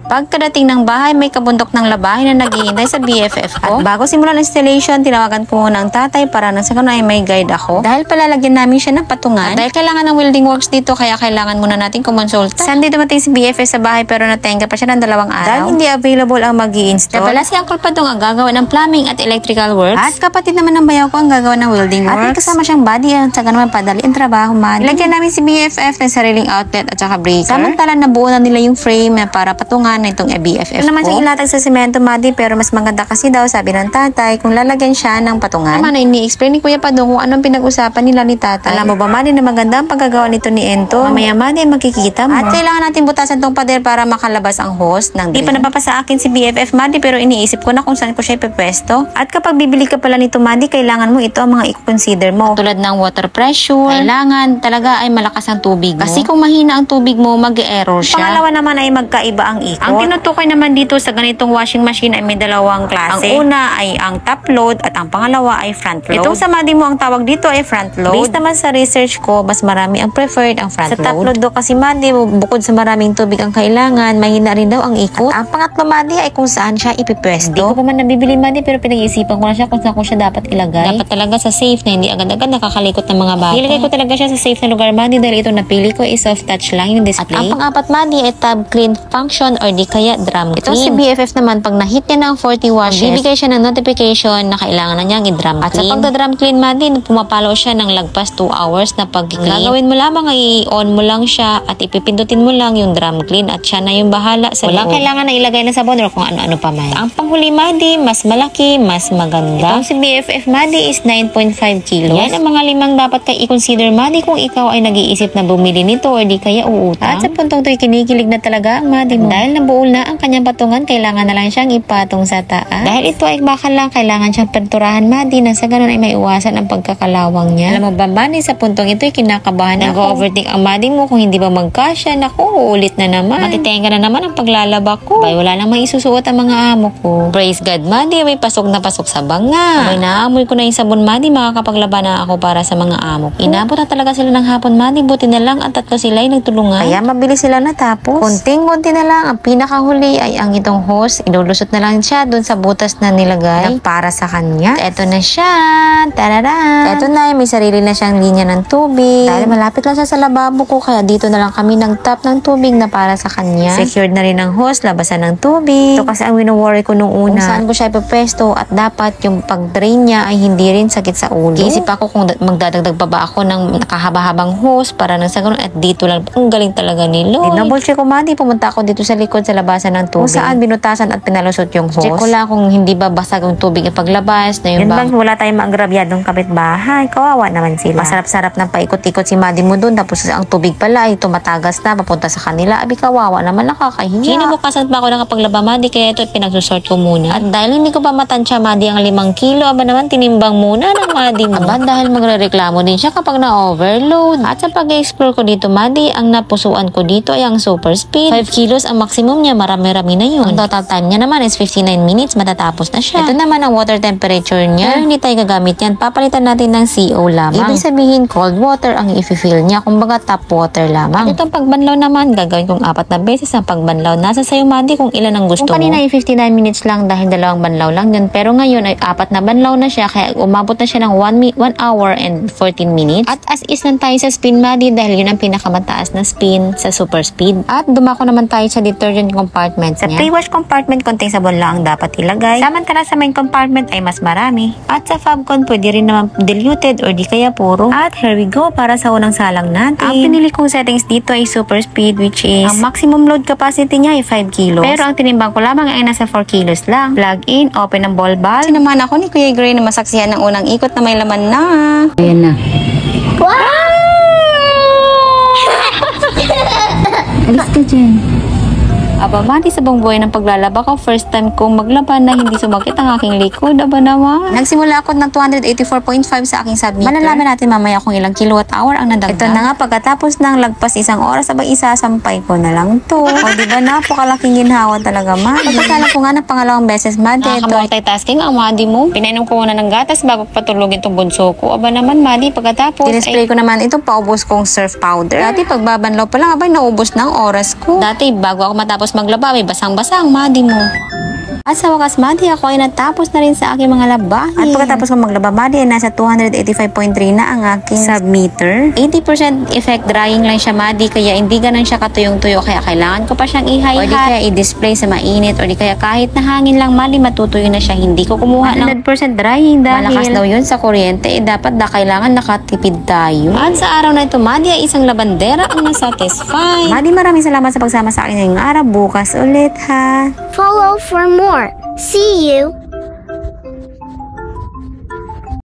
Pagkadating ng bahay, may kabundok ng labahin na naghihintay sa BFF ko. At bago simulan ang installation, tinawagan ko muna ang tatay para nang sa ganun ay may guide ako. Dahil palalagyan namin siya ng patungan. At dahil kailangan ng welding works dito, kaya kailangan muna natin kumonsulta. Sunday dumating si BFF sa bahay pero natenga pa siya ng 2 araw. Dahil hindi available ang mag-i-install. Kaya pala si Uncle Padong ang gagawa ng plumbing at electrical works. At kapatid naman ng bayaw ko ang gagawa ng welding works. At may kasama siyang body at sa ganun padali ang trabaho man. Ilagyan namin si BFF ng sariling outlet at saka breaker. Samantala nabuo na nila yung frame para patungan na itong BFF naman siyang ilatag sa semento, Madi, pero mas maganda kasi daw, sabi ng tatay, kung lalagyan siya ng patungan. Naman na ini-explain ni Kuya Padong kung anong pinag-usapan nila ni tatay. Alam mo ba, Madi, na maganda ang paggagawa nito ni Ento? Mamaya, Madi, makikita mo. At kailangan natin butasan tong pader para makalabas ang hose ng drain. Di pa napapasa akin si BFF, Madi, pero iniisip ko na kung saan ko siya ipepwesto. At kapag bibili ka pala nito, Madi, kailangan mo ito ang mga i-consider mo. Tulad ng water pressure, kailangan talaga ay malakas ang tubig mo. Kasi kung mahina ang tubig mo, mag-error siya. Pangalawa naman ay magkaiba ang ikot. Ang tinutukoy naman dito sa ganitong washing machine ay may dalawang klase. Ang una ay ang top load at ang pangalawa ay front load. Itong sa Madi mo, ang tawag dito ay front load. Based naman sa research ko, mas marami ang preferred ang front load. Sa top load do kasi Madi, bukod sa maraming tubig ang kailangan, mahina rin daw ang ikot. At ang pangatlo Madi ay kung saan siya ipipwesto. Hindi ko pa man nabibili Madi, pero pinag-iisipan ko na siya kung saan ko siya dapat ilagay. Dapat talaga sa safe na hindi agad-agad nakakalikot ng mga bata. Ilagay ko talaga siya sa safe na lugar Madi dahil ito napili ko is soft touch lang yung display. At ang pang-apat Madi ay tab clean function or di kaya drum clean. Ito si BFF naman, pag na-hit niya ng 40 washes, bibigay siya ng notification na kailangan na niyang i-drum clean. At sa pagda-drum clean Madi, pumapalo siya ng lagpas 2 hours na pag-clean. Gagawin mo lamang ay i-on mo lang siya at ipipindutin mo lang yung drum clean at siya na yung bahala sa walang kailangan na ilagay na sabon or kung ano-ano pa man. Ang panghuli Madi, mas malaki, mas maganda. Itong si BFF Madi is 9.5 kilos. Yan ang mga 5 dapat kay i-consider Madi kung ikaw ay nag-iisip na bumili nito or di kaya uutang. At sa puntong to'y kinikilig na talaga ang Madi mo. Dahil nabuol na ang kanyang patungan, kailangan na lang siyang ipatong sa taas. Dahil ito ay bakal lang, kailangan siyang penturahan Madi na sa ganun ay may iwasan ang pagkakalawang niya. Alam mo ba Madi, sa puntong ito ay kinakabahan ako. Nag-overthink ang Madi mo kung hindi ba magkasya. Naku, uulit na naman. Matitenga na naman ang paglalaba ko. Bay, wala nang maisusuot ang mga amo ko. Praise God Madi, may pasok na pasok sa banga. May naamoy ko na yung sabon Madi, makakapaglaba na ako para sa mga amo ko. Inabot na talaga sila ng hapon Madi, buti na lang at 3 sila ay nagtulungan. Kaya mabilis sila natapos. Konting-konti na lang, ang pinakahuli ay ang itong hose. Ilulusot na lang siya dun sa butas na nilagay na para sa kanya. Eto na siya. Tararan! Eto na, may sarili na siyang linya ng tubig. Dahil malapit lang siya sa lababo ko, kaya dito na lang kami nag-tap ng tubig na para sa kanya. Secured na rin ang hose, labasan ng tubig. Ito kasi ang wino-worry ko nung una. Kung saan ko siya ipapesto at dapat yung pag-drain niya ay hindi rin sakit sa ulo. Iisip ako kung magdadagdag pa ba ako ng nakahaba-habang hose para nang sa ganun at dito lang. Ang galing talaga ni Lloyd. Double check ko Madi, pumunta ako dito sa likod sa labasan ng tubig. Kung saan binutasan at pinalusot yung hose. Check ko lang kung hindi ba basag yung tubig yung paglabas. Na yung bang wala tayong maagrabyadong kapitbahay. Kawawa naman sila. Masarap-sarap ng paikot-ikot si Madi mo dun. Tapos ang tubig pala ay tumatagas na papunta sa kanila. Abi kawawa naman, nakakahiya. Kinabukasan pa ako nakapaglaba Madi, kaya ito pinagsusort ko muna. At dahil hindi ko pa matansya Madi ang 5 kilo, aba naman tinimbang muna ng Madi mo. Aba dahil magrereklamo din siya kapag na-overload. At sa pag-explore ko dito Madi, ang napusuan ko dito ay ang super speed. 5 kilos ang maximum niya, marami-rami na yun. Ang total time niya naman is 59 minutes, matatapos na siya. Ito naman ang water temperature niya. Pero hindi tayo gagamit yan, papalitan natin ng CO lamang. Ibig sabihin cold water ang i-fill niya, kumbaga tap water lamang. At itong pagbanlaw naman, gagawin kong 4 na beses ang pagbanlaw. Nasa sayo Madi kung ilan ang gusto mo. Kung kanina ay 59 minutes lang dahil 2 banlaw lang yun, pero ngayon ay 4 na banlaw na siya, kaya umabot na siya ng 1 hour and 14 minutes. At as is lang tayo sa spin Madi dahil yun ang pinakamataas na spin sa super speed. At dumako naman tayo sa detergent compartment niya. Sa pre-wash compartment, konting sabon lang ang dapat ilagay. Samantala sa main compartment ay mas marami. At sa Fabcon, pwede rin naman diluted or di kaya puro. At here we go para sa unang salang natin. Ang pinili kong settings dito ay super speed, which is ang maximum load capacity niya ay 5 kilos. Pero ang tinimbang ko lamang ay nasa 4 kilos lang. Plug in, open ang ball valve. Sinamahan ako ni Kuya Gray na masaksihan ng unang ikot na may laman na. Ayan na. Wow! Alis ka dyan. Aba, Madi, sa buong buhay ng paglalaba ko, first time kong maglaban na hindi sumakit ang aking likod. Aba naman. Nagsimula ako ng 284.5 sa aking submeter. Malalaman natin mamaya kung ilang kilowatt-hour ang nadagdag. Ito na nga, pagkatapos ng lagpas 1 oras, aba isasampay ko na lang to. O diba, napakalaking ginhawa talaga, Madi. Pagkasala ko nga ng pangalawang beses, Madi. Nakaka-multitasking ang Madi mo. Pinainom ko muna ng gatas bago patulogin itong bunso ko. Aba naman, Madi, pagkatapos dinispray ko naman itong paubos kong surf powder. Dati pagbabanlaw pa lang, abay naubos na ang oras ko. Dati, bago ako matapos pagkatapos maglaba, may basang-basa ang Madi mo. At sa wakas, Madi, ako ay natapos na rin sa aking mga labahin. At pagkatapos ko maglaba, Madi, ay nasa 285.3 na ang aking submeter. 80% effect drying lang siya, Madi, kaya hindi ganun siya katuyong-tuyo, kaya kailangan ko pa siyang i-high-high. O di kaya i-display sa mainit, o di kaya kahit na hangin lang, Madi, matutuyo na siya. Hindi ko kumuha ng 100% drying dahil malakas daw yun sa kuryente, dapat kailangan nakatipid tayo. At sa araw na ito, Madi, ay isang labandera ang nasatisfy. Madi, maraming salamat sa pagsama sa akin ngayong araw. Bukas ulit, ha? Follow for more. See you